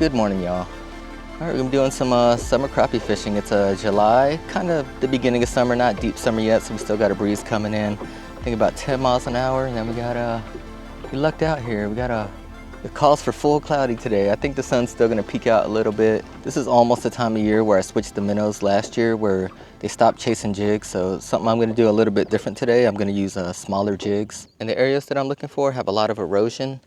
Good morning, y'all. Alright, we're doing some summer crappie fishing. It's July, kind of the beginning of summer, not deep summer yet, so we still got a breeze coming in. I think about 10 miles an hour, and then we lucked out here. It calls for full cloudy today. I think the sun's still gonna peek out a little bit. This is almost the time of year where I switched to minnows last year, where they stopped chasing jigs. So something I'm gonna do a little bit different today. I'm gonna use smaller jigs. And the areas that I'm looking for have a lot of erosion.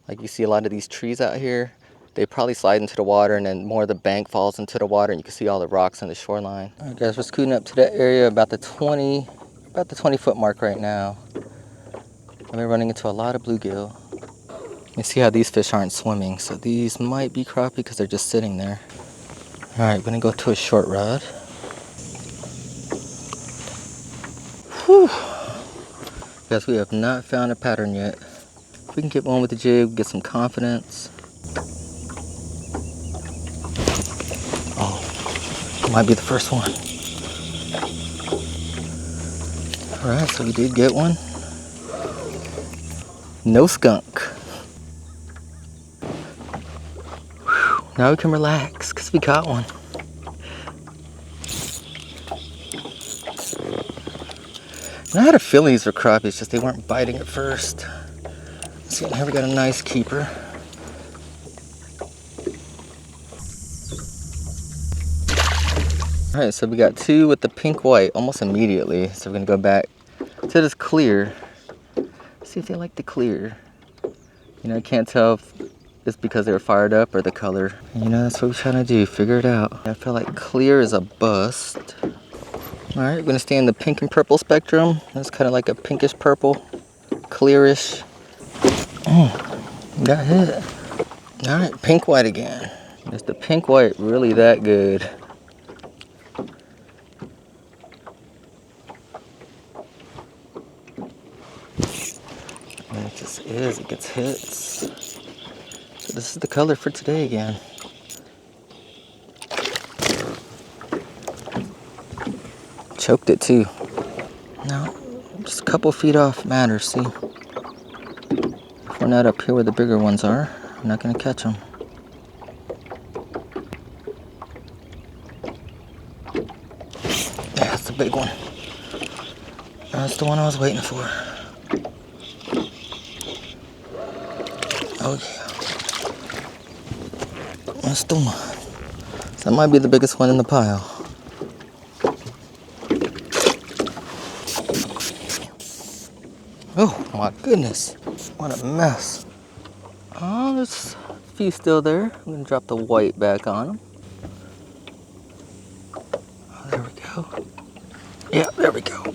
Like you see a lot of these trees out here. They probably slide into the water, and then more of the bank falls into the water, and you can see all the rocks on the shoreline. All right, guys, we're scooting up to that area about the 20 foot mark right now. I've been running into a lot of bluegill. You see how these fish aren't swimming, so these might be crappie because they're just sitting there. All right, I'm gonna go to a short rod. Whew. Guys, we have not found a pattern yet. If we can get one with the jig, get some confidence. Oh, might be the first one. All right, so we did get one. No skunk. Whew. Now we can relax because we got one. And I had a feeling these were crappie, it's just they weren't biting at first. See, here we got a nice keeper. All right, so we got two with the pink white almost immediately. So we're gonna go back to this clear. See if they like the clear. You know, I can't tell if it's because they were fired up or the color. You know, that's what we're trying to do, figure it out. I feel like clear is a bust. All right, we're gonna stay in the pink and purple spectrum. That's kind of like a pinkish purple, clearish. Got hit. All right, pink white again. Is the pink white really that good? And it just is, it gets hits. So this is the color for today again. Choked it too. No, just a couple feet off matters, see? If we're not up here where the bigger ones are, I'm not gonna catch them. Yeah, that's the big one. That's the one I was waiting for. Oh yeah. That's the one. So that might be the biggest one in the pile. Oh my goodness, what a mess. Oh, there's a few still there. I'm gonna drop the white back on them. Oh, there we go. Yeah, there we go.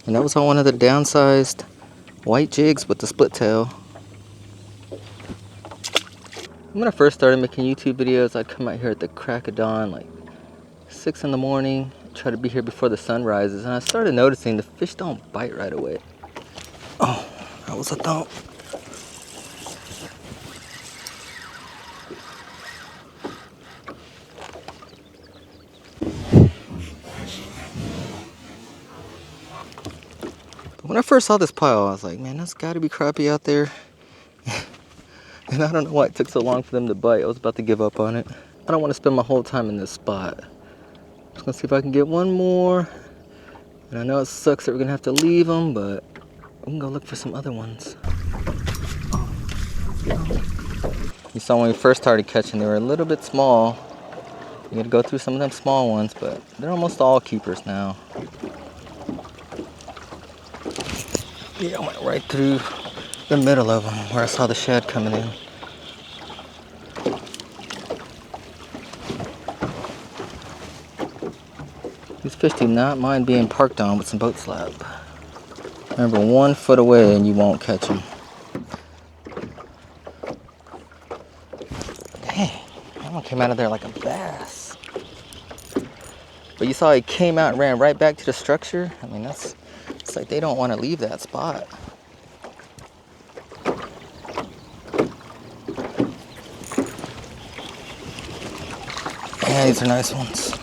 And that was on one of the downsized white jigs with the split tail. When I first started making YouTube videos, I'd come out here at the crack of dawn, like 6 in the morning, try to be here before the sun rises, and I started noticing the fish don't bite right away. Oh, that was a thump. When I first saw this pile, I was like, man, that's gotta be crappie out there. And I don't know why it took so long for them to bite. I was about to give up on it. I don't want to spend my whole time in this spot. Just gonna see if I can get one more. And I know it sucks that we're gonna have to leave them, but we can go look for some other ones. You saw when we first started catching, they were a little bit small. You gotta go through some of them small ones, but they're almost all keepers now. Yeah, I went right through the middle of them where I saw the shed coming in. These fish do not mind being parked on with some boat slap. Remember, 1 foot away and you won't catch them. Dang, that one came out of there like a bass. But you saw he came out and ran right back to the structure. I mean, it's like they don't want to leave that spot. Yeah, these are nice ones.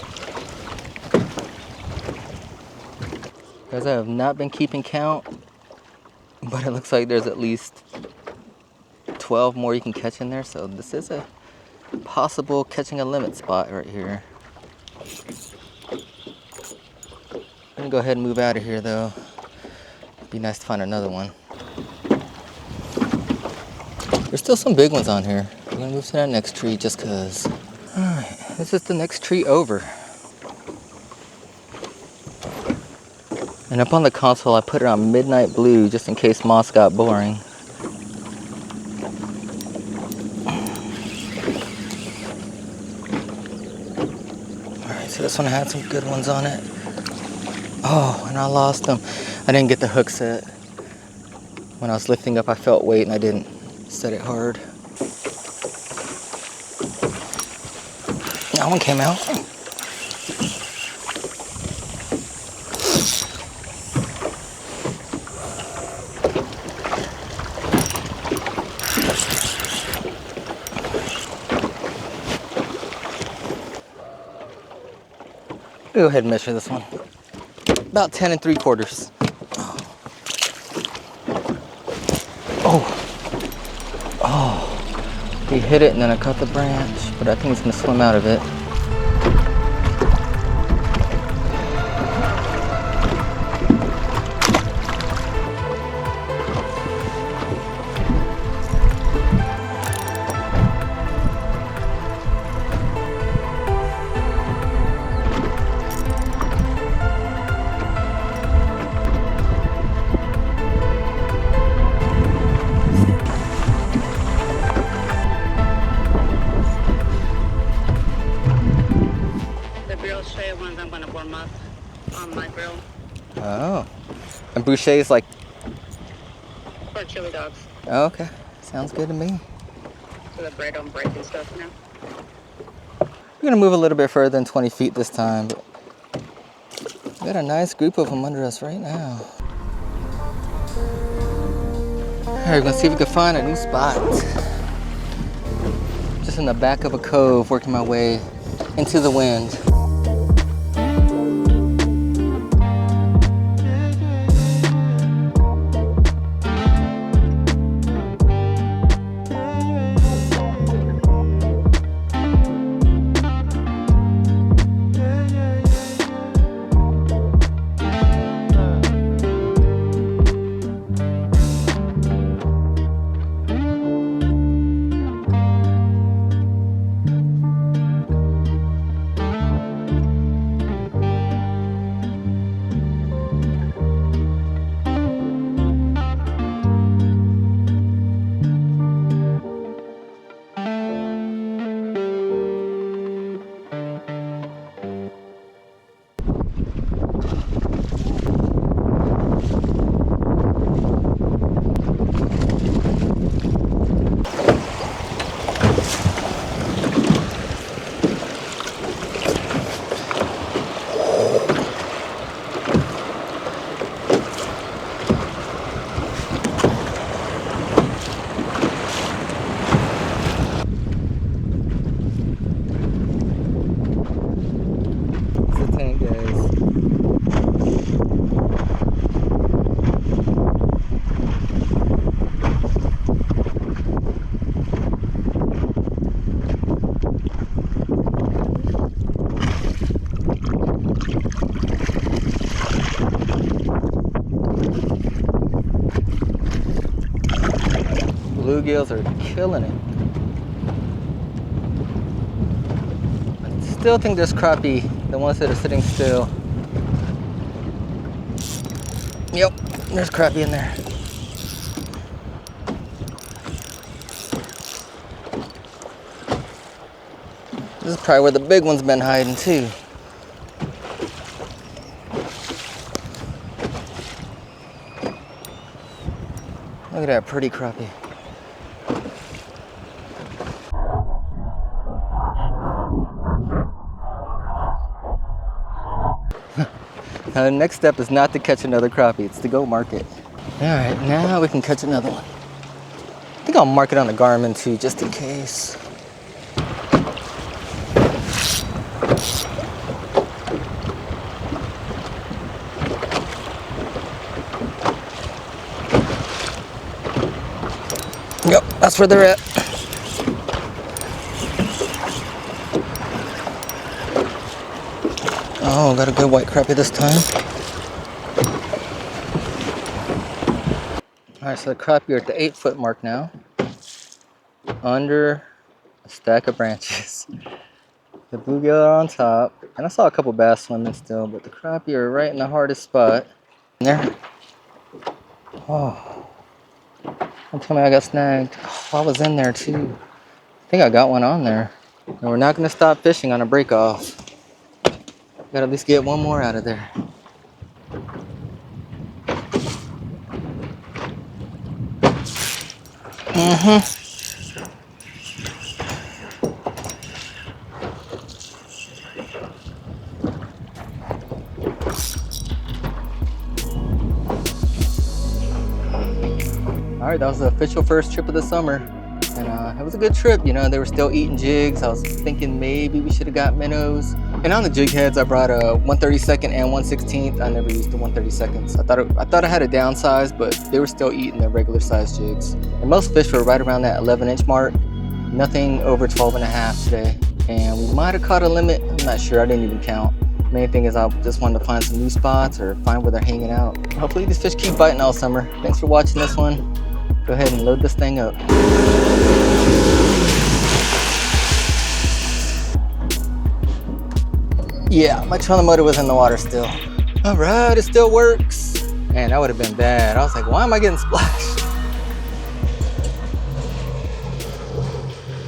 Guys, I have not been keeping count. but it looks like there's at least 12 more you can catch in there, so this is a possible catching a limit spot right here. I'm gonna go ahead and move out of here though. Be nice to find another one. There's still some big ones on here. I'm gonna move to that next tree just cause. Alright, this is the next tree over. And up on the console I put it on midnight blue just in case moss got boring. Alright, so this one had some good ones on it. Oh, and I lost them. I didn't get the hook set. When I was lifting up, I felt weight and I didn't set it hard. That one came out. Go ahead and measure this one. About 10 3/4. Oh, he hit it and then I cut the branch, but I think he's gonna swim out of it. On my grill. Oh, and boucher is like For chili dogs. Oh, okay, sounds good to me. So the bread don't break and stuff, you know? We're gonna move a little bit further than 20 feet this time, but we got a nice group of them under us right now. Alright, we're gonna see if we can find a new spot. Just in the back of a cove, working my way into the wind. Bluegills are killing it. I still think there's crappie, the ones that are sitting still. Yep, there's crappie in there. This is probably where the big one's been hiding too. Look at that pretty crappie. Now the next step is not to catch another crappie, it's to go mark it. All right, now we can catch another one. I think I'll mark it on the Garmin too, just in case. that's where they're at. Oh, got a good white crappie this time. All right, so the crappie are at the 8-foot mark now, under a stack of branches. The bluegill are on top, and I saw a couple bass swimming still, but the crappie are right in the hardest spot. There. Oh, don't tell me I got snagged. Oh, I was in there too. I think I got one on there. And we're not gonna stop fishing on a break off. Gotta at least get one more out of there. All right, that was the official first trip of the summer. And it was a good trip, you know, they were still eating jigs. I was thinking maybe we should have got minnows. And on the jig heads, I brought a 1/32 and 1/16. I never used the 1/32. I thought I had a downsize, but they were still eating the regular size jigs. And most fish were right around that 11-inch mark. Nothing over 12.5 today. And we might have caught a limit, I'm not sure, I didn't even count. Main thing is I just wanted to find some new spots or find where they're hanging out. Hopefully these fish keep biting all summer. Thanks for watching this one. Go ahead and load this thing up. Yeah, my trolling motor was in the water still. All right, it still works. Man, that would have been bad. I was like, why am I getting splashed?